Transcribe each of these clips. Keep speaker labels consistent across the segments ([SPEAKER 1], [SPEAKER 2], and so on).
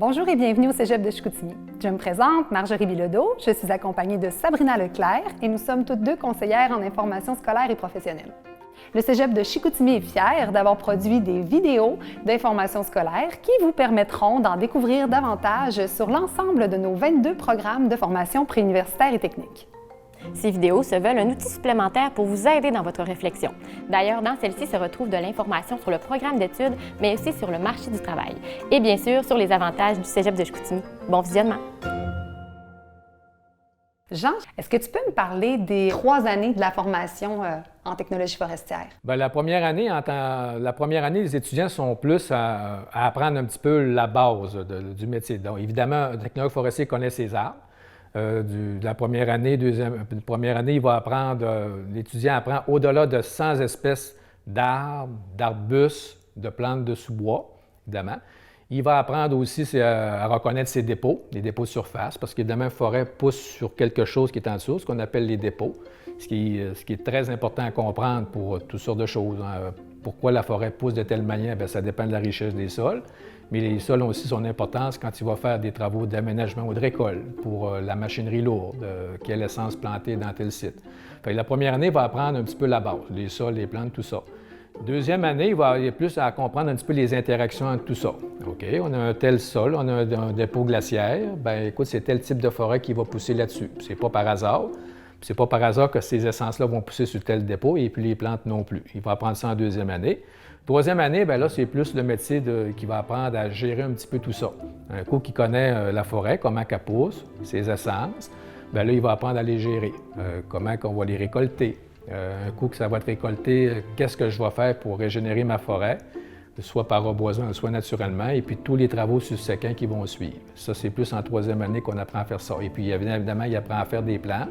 [SPEAKER 1] Bonjour et bienvenue au Cégep de Chicoutimi. Je me présente, Marjorie Bilodeau, je suis accompagnée de Sabrina Leclerc et nous sommes toutes deux conseillères en information scolaire et professionnelle. Le Cégep de Chicoutimi est fier d'avoir produit des vidéos d'information scolaire qui vous permettront d'en découvrir davantage sur l'ensemble de nos 22 programmes de formation préuniversitaire et technique.
[SPEAKER 2] Ces vidéos se veulent un outil supplémentaire pour vous aider dans votre réflexion. D'ailleurs, dans celle-ci se retrouve de l'information sur le programme d'études, mais aussi sur le marché du travail. Et bien sûr, sur les avantages du Cégep de Chicoutimi. Bon visionnement!
[SPEAKER 1] Jean, est-ce que tu peux me parler des 3 années de la formation en technologie forestière?
[SPEAKER 3] Bien, la première année, les étudiants sont plus à apprendre un petit peu la base du métier. Donc, évidemment, un technologue forestier connaît ses arbres. De la première année, il va apprendre, l'étudiant apprend au-delà de 100 espèces d'arbres, d'arbustes, de plantes de sous-bois, évidemment. Il va apprendre aussi à reconnaître ses dépôts, les dépôts de surface, parce qu'évidemment, une forêt pousse sur quelque chose qui est en dessous, ce qu'on appelle les dépôts, ce qui est très important à comprendre pour toutes sortes de choses. Pourquoi la forêt pousse de telle manière? Bien, ça dépend de la richesse des sols. Mais les sols ont aussi son importance quand il va faire des travaux d'aménagement ou de récolte pour la machinerie lourde, quelle essence planter dans tel site. Fait que la première année, il va apprendre un petit peu la base, les sols, les plantes, tout ça. Deuxième année, il va y plus à comprendre un petit peu les interactions entre tout ça. OK, on a un tel sol, on a un dépôt glaciaire, bien écoute, c'est tel type de forêt qui va pousser là-dessus. C'est pas par hasard. C'est pas par hasard que ces essences-là vont pousser sur tel dépôt et puis les plantes non plus. Il va apprendre ça en deuxième année. Troisième année, bien là, c'est plus le métier qui va apprendre à gérer un petit peu tout ça. Un coup qui connaît la forêt, comment qu'elle pousse, ses essences, bien là, il va apprendre à les gérer, comment qu'on va les récolter. Un coup que ça va être récolté, qu'est-ce que je vais faire pour régénérer ma forêt, soit par reboisement, soit naturellement, et puis tous les travaux subséquents qui vont suivre. Ça, c'est plus en troisième année qu'on apprend à faire ça. Et puis, évidemment, il apprend à faire des plans.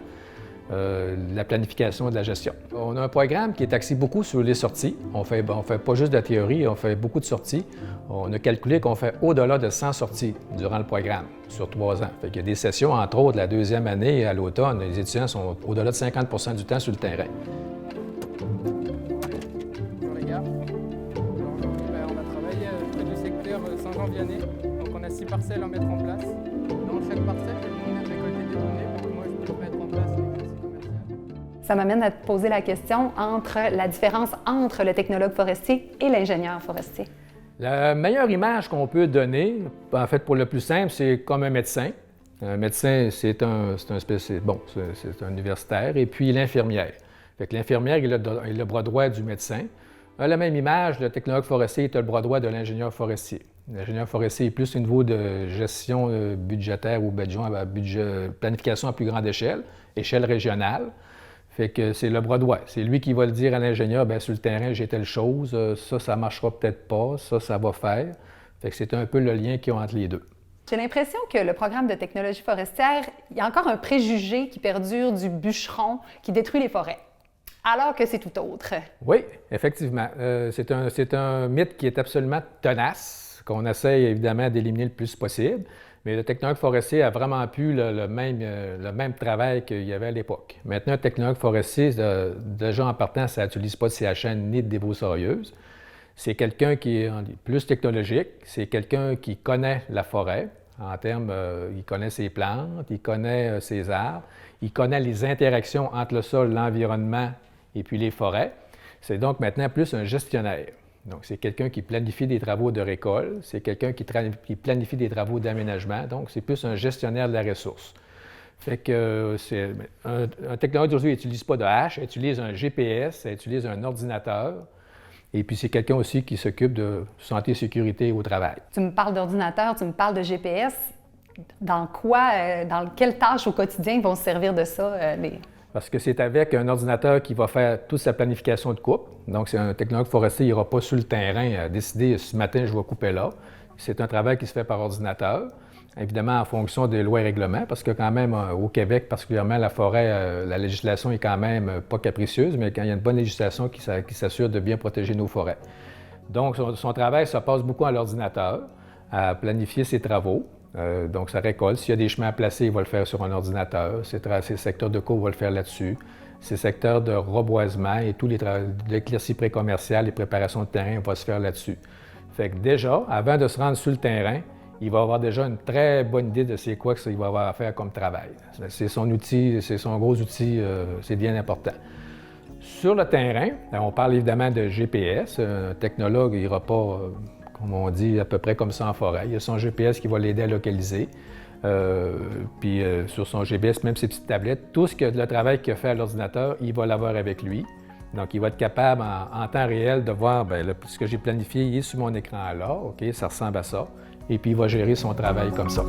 [SPEAKER 3] La planification et de la gestion. On a un programme qui est axé beaucoup sur les sorties. On fait pas juste de la théorie, on fait beaucoup de sorties. On a calculé qu'on fait au-delà de 100 sorties durant le programme, sur 3 ans. Fait qu'il y a des sessions, entre autres, la deuxième année à l'automne, les étudiants sont au-delà de 50 du temps sur le terrain.
[SPEAKER 4] Bonjour les gars. Aujourd'hui, on va travailler près du secteur Saint-Jean-Vianney. Donc on a 6 parcelles à mettre en place. Dans chaque parcelle, on a récolté des données pour que moi je puisse mettre en place les classes commerciales.
[SPEAKER 1] Ça m'amène à te poser la question entre la différence entre le technologue forestier et l'ingénieur forestier.
[SPEAKER 3] La meilleure image qu'on peut donner, en fait, pour le plus simple, c'est comme un médecin. Un médecin, c'est un universitaire, et puis l'infirmière. Fait que l'infirmière est le bras droit du médecin. À la même image, le technologue forestier est le bras droit de l'ingénieur forestier. L'ingénieur forestier est plus au niveau de gestion budgétaire ou planification à plus grande échelle régionale. Fait que c'est le bras droit. C'est lui qui va le dire à l'ingénieur, bien sur le terrain, j'ai telle chose, ça marchera peut-être pas, ça va faire. Fait que c'est un peu le lien qu'il y a entre les deux.
[SPEAKER 1] J'ai l'impression que le programme de technologie forestière, il y a encore un préjugé qui perdure du bûcheron qui détruit les forêts, alors que c'est tout autre.
[SPEAKER 3] Oui, effectivement. C'est un mythe qui est absolument tenace, qu'on essaye évidemment d'éliminer le plus possible. Mais le technologue forestier a vraiment pu le même travail qu'il y avait à l'époque. Maintenant, un technologue forestier, déjà en partant, ça n'utilise pas de CHN ni de débroussailleuse. C'est quelqu'un qui est plus technologique, c'est quelqu'un qui connaît la forêt, en termes, il connaît ses plantes, il connaît ses arbres, il connaît les interactions entre le sol, l'environnement et puis les forêts. C'est donc maintenant plus un gestionnaire. Donc, c'est quelqu'un qui planifie des travaux de récolte, c'est quelqu'un qui planifie des travaux d'aménagement, donc c'est plus un gestionnaire de la ressource. Fait que un technologue aujourd'hui n'utilise pas de hache, il utilise un GPS, il utilise un ordinateur, et puis c'est quelqu'un aussi qui s'occupe de santé et sécurité au travail.
[SPEAKER 1] Tu me parles d'ordinateur, tu me parles de GPS. Dans quelle tâche au quotidien ils vont se servir de ça?
[SPEAKER 3] Parce que c'est avec un ordinateur qui va faire toute sa planification de coupe. Donc, c'est un technologue forestier, il n'ira pas sur le terrain à décider ce matin, je vais couper là. C'est un travail qui se fait par ordinateur, évidemment en fonction des lois et règlements, parce que quand même, au Québec, particulièrement, la forêt, la législation est quand même pas capricieuse, mais quand il y a une bonne législation qui s'assure de bien protéger nos forêts. Donc, son travail se passe beaucoup à l'ordinateur, à planifier ses travaux. Donc, ça récolte. S'il y a des chemins à placer, il va le faire sur un ordinateur. Ses secteurs de cours, il va le faire là-dessus. Ses secteurs de reboisement et tous les l'éclaircie précommerciale, les préparations de terrain, on va se faire là-dessus. Fait que déjà, avant de se rendre sur le terrain, il va avoir déjà une très bonne idée de c'est quoi qu'il va avoir à faire comme travail. C'est son outil, c'est son gros outil, c'est bien important. Sur le terrain, on parle évidemment de GPS. Un technologue n'ira pas, comme on dit, à peu près comme ça en forêt. Il y a son GPS qui va l'aider à localiser. Puis sur son GPS, même ses petites tablettes, tout le travail qu'il a fait à l'ordinateur, il va l'avoir avec lui. Donc, il va être capable en temps réel de voir, bien, ce que j'ai planifié, il est sur mon écran là, OK, ça ressemble à ça. Et puis, il va gérer son travail comme ça.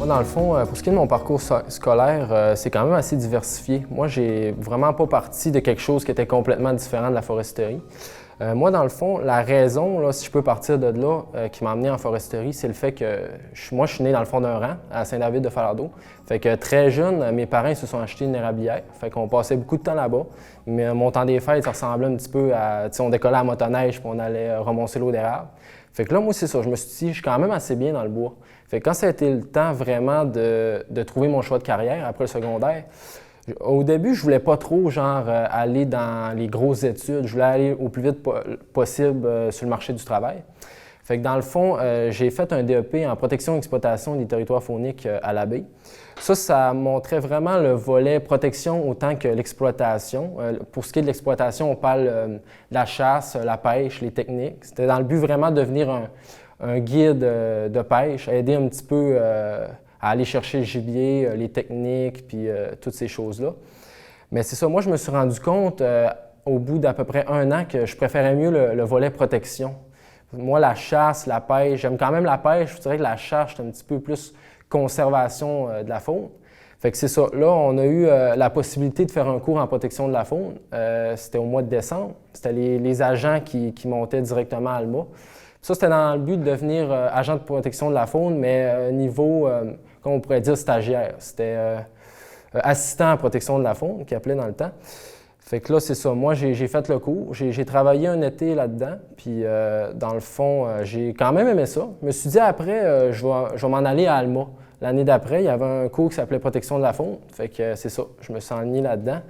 [SPEAKER 5] Dans le fond, pour ce qui est de mon parcours scolaire, c'est quand même assez diversifié. Moi, j'ai vraiment pas parti de quelque chose qui était complètement différent de la foresterie. Moi, dans le fond, la raison, là, si je peux partir de là, qui m'a amené en foresterie, c'est le fait que moi, je suis né dans le fond d'un rang, à Saint-David-de-Falardeau. Fait que très jeune, mes parents se sont achetés une érablière. Fait qu'on passait beaucoup de temps là-bas. Mais mon temps des fêtes, ça ressemblait un petit peu à, tu sais, on décollait à motoneige puis on allait remonter l'eau d'érable. Fait que là, moi, c'est ça. Je me suis dit, je suis quand même assez bien dans le bois. Fait que quand ça a été le temps vraiment de trouver mon choix de carrière après le secondaire, au début, je voulais pas trop, aller dans les grosses études. Je voulais aller au plus vite possible sur le marché du travail. Fait que dans le fond, j'ai fait un DEP en protection et exploitation des territoires fauniques à l'Abbé. Ça montrait vraiment le volet protection autant que l'exploitation. Pour ce qui est de l'exploitation, on parle de la chasse, la pêche, les techniques. C'était dans le but vraiment de devenir un guide de pêche, aider un petit peu à aller chercher le gibier, les techniques, puis toutes ces choses-là. Mais c'est ça, moi je me suis rendu compte au bout d'à peu près 1 an que je préférais mieux le volet protection. Moi, la chasse, la pêche, j'aime quand même la pêche, je dirais que la chasse, c'est un petit peu plus conservation de la faune. Fait que c'est ça. Là, on a eu la possibilité de faire un cours en protection de la faune. C'était au mois de décembre. C'était les agents qui montaient directement à Alma. Ça, c'était dans le but de devenir agent de protection de la faune, mais niveau, comme on pourrait dire, stagiaire. C'était assistant à protection de la faune, qui appelait dans le temps. Fait que là, c'est ça. Moi, j'ai fait le cours. J'ai travaillé un été là-dedans. Puis, dans le fond, j'ai quand même aimé ça. Je me suis dit, après, je vais m'en aller à Alma. L'année d'après, il y avait un cours qui s'appelait protection de la faune. Fait que c'est ça. Je me suis enligné là-dedans.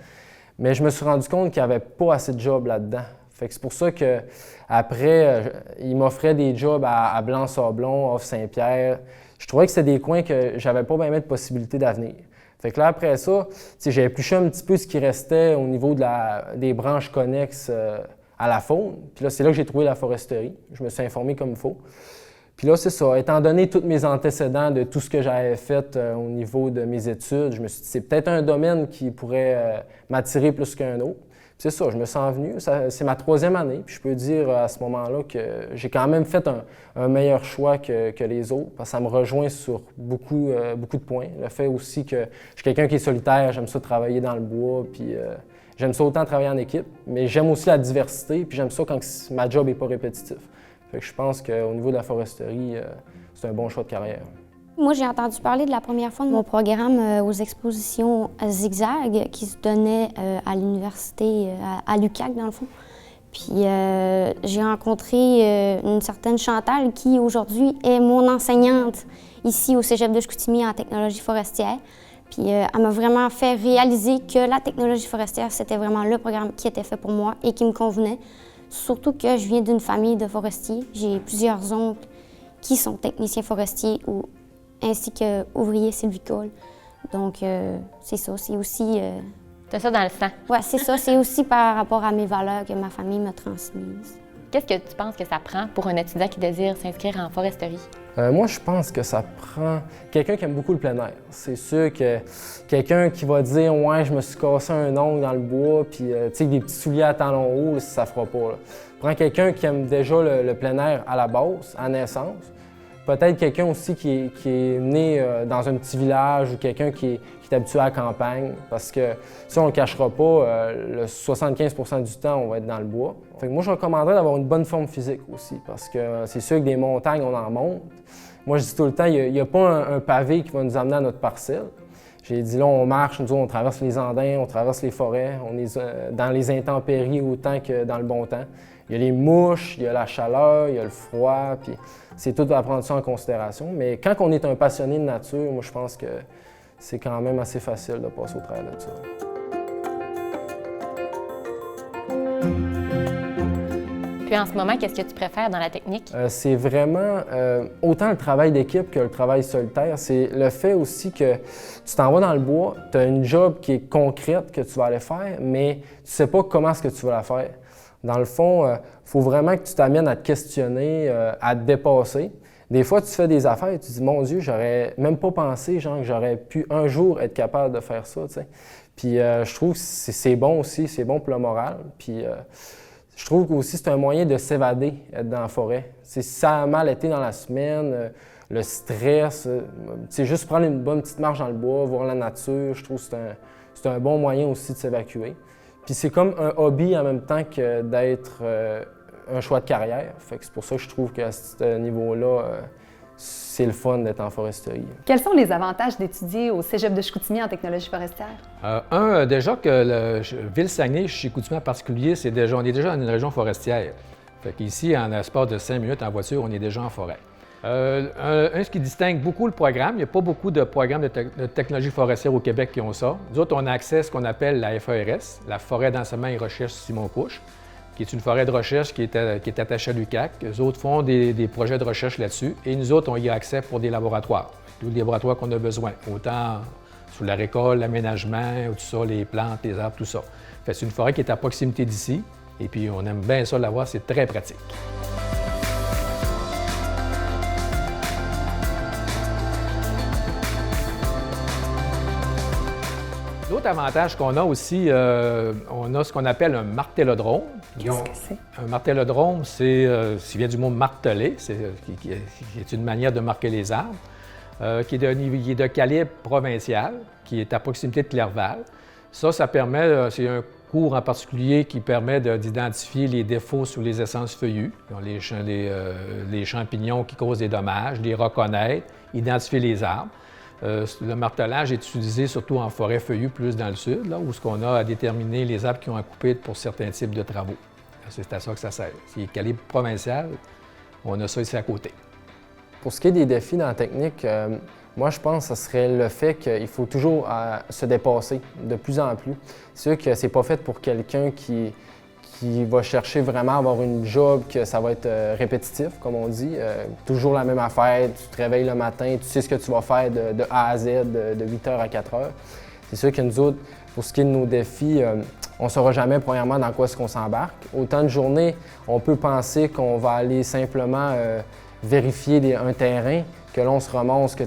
[SPEAKER 5] Mais je me suis rendu compte qu'il n'y avait pas assez de jobs là-dedans. Fait que c'est pour ça qu'après, ils m'offraient des jobs à Blanc-Sablon, Off-Saint-Pierre. Je trouvais que c'était des coins que j'avais pas bien de possibilités d'avenir. Fait que là, après ça, j'ai épluché un petit peu ce qui restait au niveau des branches connexes à la faune. Puis là, c'est là que j'ai trouvé la foresterie. Je me suis informé comme il faut. Puis là, c'est ça. Étant donné tous mes antécédents de tout ce que j'avais fait au niveau de mes études, je me suis dit, c'est peut-être un domaine qui pourrait m'attirer plus qu'un autre. C'est ça, je me sens venu. C'est ma 3e année. Puis je peux dire à ce moment-là que j'ai quand même fait un meilleur choix que les autres, parce que ça me rejoint sur beaucoup de points. Le fait aussi que je suis quelqu'un qui est solitaire, j'aime ça travailler dans le bois, puis j'aime ça autant travailler en équipe, mais j'aime aussi la diversité, puis j'aime ça quand ma job n'est pas répétitif. Fait que je pense qu'au niveau de la foresterie, c'est un bon choix de carrière.
[SPEAKER 6] Moi, j'ai entendu parler de la première fois de mon programme aux expositions Zigzag qui se donnait à l'université, à l'UQAC dans le fond. Puis j'ai rencontré une certaine Chantal qui aujourd'hui est mon enseignante ici au Cégep de Chicoutimi en technologie forestière. Puis elle m'a vraiment fait réaliser que la technologie forestière, c'était vraiment le programme qui était fait pour moi et qui me convenait. Surtout que je viens d'une famille de forestiers. J'ai plusieurs oncles qui sont techniciens forestiers ainsi qu'ouvriers sylvicoles. Donc, c'est ça. C'est aussi...
[SPEAKER 2] T'as ça dans le sang.
[SPEAKER 6] Oui, c'est ça. C'est aussi par rapport à mes valeurs que ma famille m'a transmises.
[SPEAKER 2] Qu'est-ce que tu penses que ça prend pour un étudiant qui désire s'inscrire en foresterie?
[SPEAKER 5] Moi, je pense que ça prend quelqu'un qui aime beaucoup le plein air. C'est sûr que quelqu'un qui va dire « Ouais, je me suis cassé un ongle dans le bois, puis tu sais, des petits souliers à talons hauts, ça ne fera pas. » Prends quelqu'un qui aime déjà le plein air à la base, à naissance. Peut-être quelqu'un aussi qui est né dans un petit village ou quelqu'un qui est habitué à la campagne, parce que si on ne le cachera pas, le 75% du temps, on va être dans le bois. Fait que moi, je recommanderais d'avoir une bonne forme physique aussi, parce que c'est sûr que des montagnes, on en monte. Moi, je dis tout le temps, il n'y a pas un pavé qui va nous amener à notre parcelle. J'ai dit, là, on marche, nous, on traverse les Andins, on traverse les forêts, on est dans les intempéries autant que dans le bon temps. Il y a les mouches, il y a la chaleur, il y a le froid, puis c'est tout à prendre ça en considération. Mais quand on est un passionné de nature, moi, je pense que c'est quand même assez facile de passer au travers de ça.
[SPEAKER 2] Puis en ce moment, qu'est-ce que tu préfères dans la technique?
[SPEAKER 5] C'est vraiment autant le travail d'équipe que le travail solitaire. C'est le fait aussi que tu t'en vas dans le bois, tu as une job qui est concrète que tu vas aller faire, mais tu ne sais pas comment est-ce que tu vas la faire. Dans le fond, il faut vraiment que tu t'amènes à te questionner, à te dépasser. Des fois, tu fais des affaires et tu te dis, mon Dieu, j'aurais même pas pensé genre, que j'aurais pu un jour être capable de faire ça. T'sais. Puis je trouve que c'est bon aussi, c'est bon pour le moral. Puis je trouve aussi que c'est un moyen de s'évader, être dans la forêt. Si ça a mal été dans la semaine, le stress, juste prendre une bonne petite marche dans le bois, voir la nature, je trouve que c'est un bon moyen aussi de s'évacuer. Puis c'est comme un hobby en même temps que d'être un choix de carrière. Fait que c'est pour ça que je trouve qu'à ce niveau-là, c'est le fun d'être en foresterie.
[SPEAKER 1] Quels sont les avantages d'étudier au Cégep de Chicoutimi en technologie forestière?
[SPEAKER 3] Déjà que Ville-Saguenay, Chicoutimi en particulier, on est déjà dans une région forestière. Fait qu'ici, en espace de 5 minutes en voiture, on est déjà en forêt. Ce qui distingue beaucoup le programme, il n'y a pas beaucoup de programmes de technologie forestière au Québec qui ont ça. Nous autres, on a accès à ce qu'on appelle la FERS, la Forêt d'enseignement et recherche Simon-Couche, qui est une forêt de recherche qui est attachée à l'UQAC. Eux autres font des projets de recherche là-dessus et nous autres, on y a accès pour des laboratoires, tous les laboratoires qu'on a besoin, autant sur la récolte, l'aménagement, tout ça, les plantes, les arbres, tout ça. Fait que c'est une forêt qui est à proximité d'ici et puis on aime bien ça l'avoir, c'est très pratique. L'autre avantage qu'on a aussi, on a ce qu'on appelle un martellodrome.
[SPEAKER 1] Qu'est-ce que c'est?
[SPEAKER 3] Un martellodrome, ça vient du mot marteler, qui est une manière de marquer les arbres, qui est de calibre provincial, qui est à proximité de Clerval. Ça permet, c'est un cours en particulier qui permet d'identifier les défauts sur les essences feuillues, les champignons qui causent des dommages, les reconnaître, identifier les arbres. Le martelage est utilisé surtout en forêt feuillue, plus dans le sud, là, où ce qu'on a à déterminer les arbres qui ont à couper pour certains types de travaux. C'est à ça que ça sert. C'est calibre provincial, on a ça ici à côté.
[SPEAKER 5] Pour ce qui est des défis dans la technique, moi je pense que ce serait le fait qu'il faut toujours se dépasser de plus en plus. C'est sûr que c'est pas fait pour quelqu'un qui va chercher vraiment à avoir une job que ça va être répétitif, comme on dit. Toujours la même affaire, tu te réveilles le matin, tu sais ce que tu vas faire de A à Z, de 8h à 4h. C'est sûr que nous autres, pour ce qui est de nos défis, on ne saura jamais premièrement dans quoi est-ce qu'on s'embarque. Autant de journées, on peut penser qu'on va aller simplement vérifier un terrain, que là on se remonte, que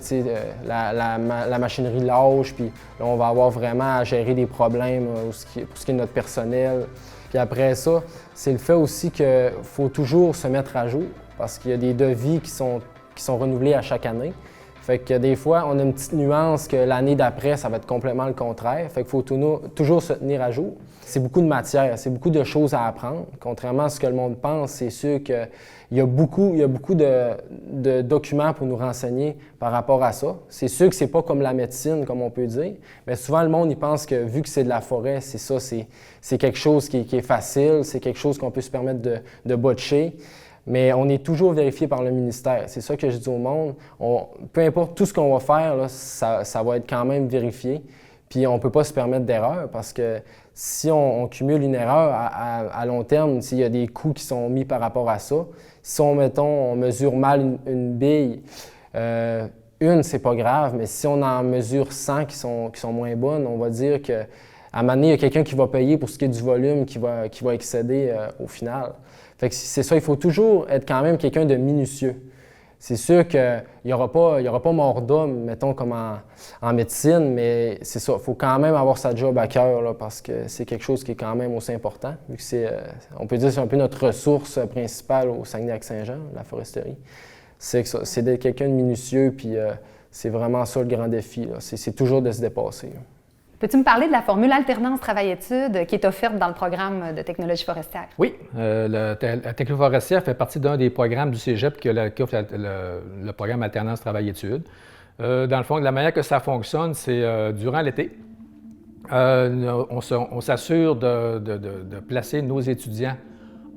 [SPEAKER 5] la machinerie lâche, puis là on va avoir vraiment à gérer des problèmes pour ce qui est de notre personnel. Puis après ça, c'est le fait aussi qu'il faut toujours se mettre à jour parce qu'il y a des devis qui sont renouvelés à chaque année. Fait que des fois, on a une petite nuance que l'année d'après, ça va être complètement le contraire. Fait qu'il faut toujours se tenir à jour. C'est beaucoup de matière, c'est beaucoup de choses à apprendre. Contrairement à ce que le monde pense, c'est sûr qu'il y a beaucoup de documents pour nous renseigner par rapport à ça. C'est sûr que c'est pas comme la médecine, comme on peut dire, mais souvent le monde il pense que vu que c'est de la forêt, c'est ça, c'est quelque chose qui est facile, c'est quelque chose qu'on peut se permettre de botcher. Mais on est toujours vérifié par le ministère. C'est ça que je dis au monde. Peu importe tout ce qu'on va faire, là, ça va être quand même vérifié. Puis on ne peut pas se permettre d'erreur parce que si on cumule une erreur à long terme, s'il y a des coûts qui sont mis par rapport à ça, si on mesure mal une bille, c'est pas grave, mais si on en mesure 100 qui sont moins bonnes, on va dire qu'à un moment donné, il y a quelqu'un qui va payer pour ce qui est du volume qui va excéder au final. Fait que c'est ça, il faut toujours être quand même quelqu'un de minutieux. C'est sûr qu'il n'y aura pas mort d'homme, mettons, comme en médecine, mais c'est ça, il faut quand même avoir sa job à cœur là, parce que c'est quelque chose qui est quand même aussi important, vu que on peut dire que c'est un peu notre ressource principale au Saguenay-Lac-Saint-Jean, la foresterie. C'est d'être quelqu'un de minutieux, puis c'est vraiment ça le grand défi, là. C'est toujours de se dépasser. Là.
[SPEAKER 1] Peux-tu me parler de la formule alternance travail-études qui est offerte dans le programme de technologie forestière?
[SPEAKER 3] Oui, la technologie forestière fait partie d'un des programmes du Cégep qui offre le programme alternance travail-études. Dans le fond, de la manière que ça fonctionne, c'est durant l'été. On s'assure de placer nos étudiants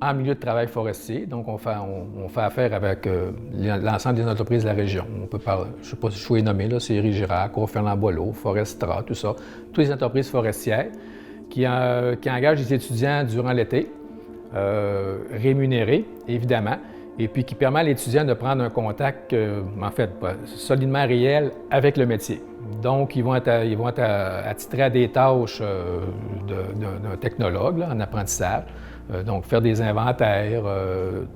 [SPEAKER 3] en milieu de travail forestier. Donc, on fait affaire avec l'ensemble des entreprises de la région. On peut parler, je ne sais pas si je peux les nommer, là, c'est Éric-Girard, Courfeyrac-Boileau, Forestra, tout ça. Toutes les entreprises forestières qui engagent des étudiants durant l'été, rémunérés, évidemment, et puis qui permet à l'étudiant de prendre un contact, solidement réel avec le métier. Donc, ils vont être attitrés à des tâches d'un technologue là, en apprentissage. Donc, faire des inventaires,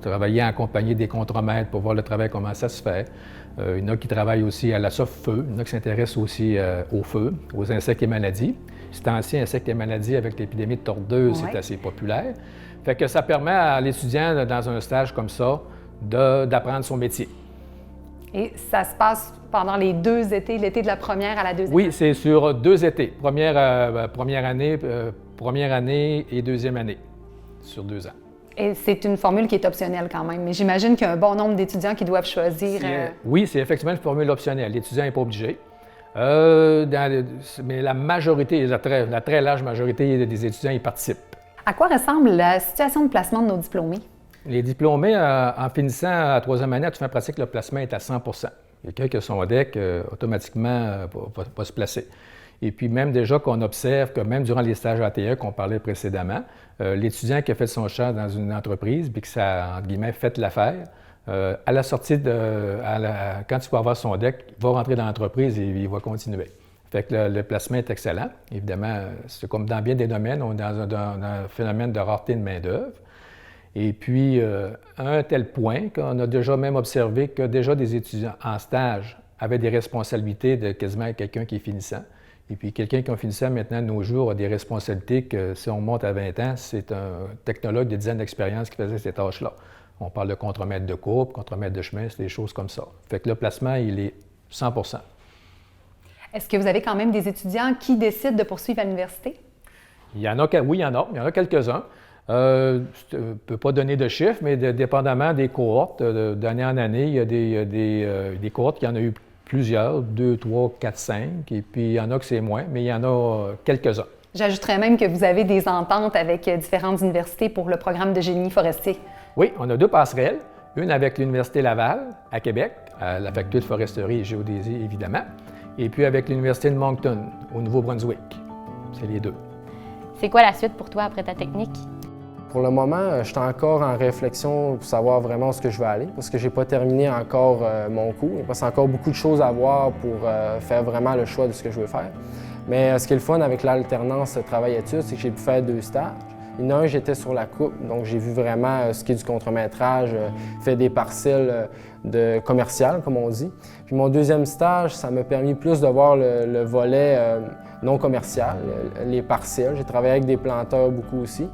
[SPEAKER 3] travailler en compagnie des contremaîtres pour voir le travail, comment ça se fait. Il y en a qui travaillent aussi à la SOF-feu, il y en a qui s'intéressent aussi au feu, aux insectes et maladies. C'est ancien insectes et maladies avec l'épidémie de tordeuse, c'est assez populaire. Fait que ça permet à l'étudiant, dans un stage comme ça, d'apprendre son métier.
[SPEAKER 1] Et ça se passe pendant les 2 étés, l'été de la première à la deuxième?
[SPEAKER 3] Oui, c'est sur 2 étés. Première année et deuxième année, sur 2 ans.
[SPEAKER 1] Et c'est une formule qui est optionnelle quand même, mais j'imagine qu'il y a un bon nombre d'étudiants qui doivent choisir...
[SPEAKER 3] Oui, c'est effectivement une formule optionnelle. L'étudiant n'est pas obligé. Mais la majorité, la très large majorité des étudiants y participent.
[SPEAKER 1] À quoi ressemble la situation de placement de nos diplômés?
[SPEAKER 3] Les diplômés, en finissant à la 3e année, à toute fin pratique, le placement est à 100 Quelqu'un qui a son DEC, automatiquement, va se placer. Et puis même déjà qu'on observe que même durant les stages ATE qu'on parlait précédemment, l'étudiant qui a fait son stage dans une entreprise puis que ça a, entre guillemets, fait l'affaire, à la sortie quand il va avoir son DEC, il va rentrer dans l'entreprise et il va continuer. Fait que le placement est excellent. Évidemment, c'est comme dans bien des domaines, on est dans un phénomène de rareté de main-d'œuvre. Et puis, à un tel point qu'on a déjà même observé que déjà des étudiants en stage avaient des responsabilités de quasiment quelqu'un qui est finissant. Et puis, quelqu'un qui est finissant maintenant, de nos jours, a des responsabilités que si on monte à 20 ans, c'est un technologue de dizaines d'expériences qui faisait ces tâches-là. On parle de contremaître de courbe, contremaître de chemin, c'est des choses comme ça. Fait que le placement, il est 100 %.
[SPEAKER 1] Est-ce que vous avez quand même des étudiants qui décident de poursuivre à l'université?
[SPEAKER 3] Oui, il y en a quelques-uns. Je ne peux pas donner de chiffres, mais dépendamment des cohortes, d'année en année, il y a des cohortes qui en a eu plusieurs, 2, 3, 4, 5, et puis il y en a que c'est moins, mais il y en a quelques-uns.
[SPEAKER 1] J'ajouterais même que vous avez des ententes avec différentes universités pour le programme de génie forestier.
[SPEAKER 3] Oui, on a 2 passerelles, une avec l'Université Laval, à Québec, à la faculté de foresterie et géodésie, évidemment, et puis avec l'Université de Moncton, au Nouveau-Brunswick. C'est les 2. C'est
[SPEAKER 2] quoi la suite pour toi après ta technique?
[SPEAKER 5] Pour le moment, je suis encore en réflexion pour savoir vraiment ce que je veux aller, parce que je n'ai pas terminé encore mon cours. Il reste encore beaucoup de choses à voir pour faire vraiment le choix de ce que je veux faire. Mais ce qui est le fun avec l'alternance travail-études, c'est que j'ai pu faire 2 stages. Il y en a un, j'étais sur la coupe, donc j'ai vu vraiment ce qui est du contremétrage, fait des parcelles de commercial, comme on dit. Puis mon 2e stage, ça m'a permis plus de voir le volet non commercial, les parcelles. J'ai travaillé avec des planteurs beaucoup aussi.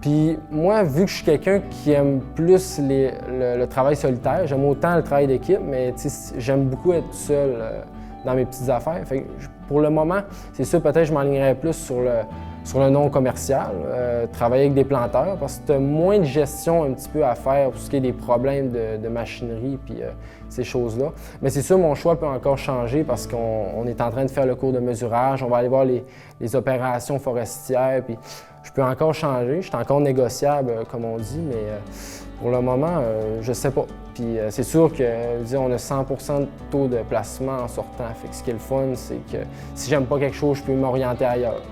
[SPEAKER 5] Puis moi, vu que je suis quelqu'un qui aime plus le travail solitaire, j'aime autant le travail d'équipe, mais j'aime beaucoup être seul dans mes petites affaires. Fait que pour le moment, c'est sûr, peut-être je m'alignerais plus sur le non commercial, travailler avec des planteurs, parce que tu as moins de gestion un petit peu à faire pour ce qui est des problèmes de machinerie puis ces choses-là. Mais c'est sûr, mon choix peut encore changer parce qu'on est en train de faire le cours de mesurage, on va aller voir les opérations forestières, puis je peux encore changer, je suis encore négociable, comme on dit, mais pour le moment, je ne sais pas. Puis c'est sûr qu'on a 100 % de taux de placement en sortant. Fait que ce qui est le fun, c'est que si j'aime pas quelque chose, je peux m'orienter ailleurs.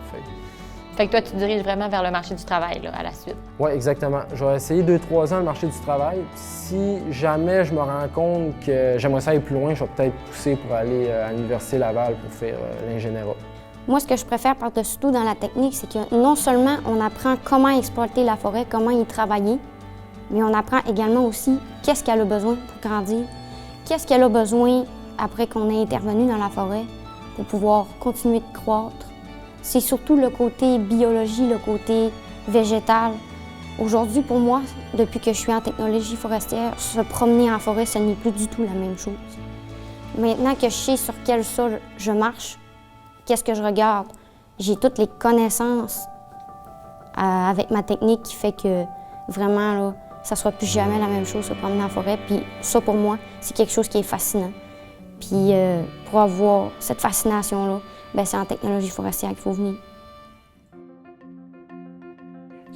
[SPEAKER 2] Fait que toi, tu diriges vraiment vers le marché du travail là, à la suite.
[SPEAKER 5] Oui, exactement. Je vais essayer 2-3 ans le marché du travail. Si jamais je me rends compte que j'aimerais ça aller plus loin, je vais peut-être pousser pour aller à l'Université Laval pour faire l'ingénierat.
[SPEAKER 6] Moi, ce que je préfère par-dessus tout dans la technique, c'est que non seulement on apprend comment exploiter la forêt, comment y travailler, mais on apprend également aussi qu'est-ce qu'elle a besoin pour grandir, qu'est-ce qu'elle a besoin après qu'on ait intervenu dans la forêt pour pouvoir continuer de croître. C'est surtout le côté biologie, le côté végétal. Aujourd'hui, pour moi, depuis que je suis en technologie forestière, se promener en forêt, ce n'est plus du tout la même chose. Maintenant que je sais sur quel sol je marche, qu'est-ce que je regarde, j'ai toutes les connaissances avec ma technique qui fait que vraiment, là, ça ne sera plus jamais la même chose se promener en forêt. Puis ça, pour moi, c'est quelque chose qui est fascinant. Puis pour avoir cette fascination-là, bien, c'est en technologie forestière qu'il faut venir.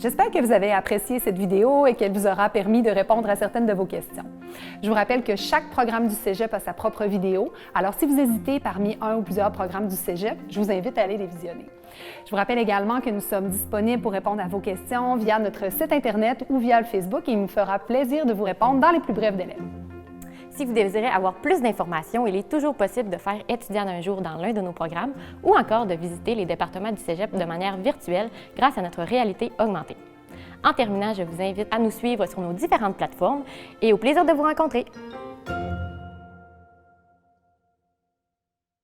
[SPEAKER 1] J'espère que vous avez apprécié cette vidéo et qu'elle vous aura permis de répondre à certaines de vos questions. Je vous rappelle que chaque programme du Cégep a sa propre vidéo, alors si vous hésitez parmi un ou plusieurs programmes du Cégep, je vous invite à aller les visionner. Je vous rappelle également que nous sommes disponibles pour répondre à vos questions via notre site Internet ou via le Facebook et il me fera plaisir de vous répondre dans les plus brefs délais.
[SPEAKER 2] Si vous désirez avoir plus d'informations, il est toujours possible de faire étudiant d'un jour dans l'un de nos programmes ou encore de visiter les départements du Cégep de manière virtuelle grâce à notre réalité augmentée. En terminant, je vous invite à nous suivre sur nos différentes plateformes et au plaisir de vous rencontrer!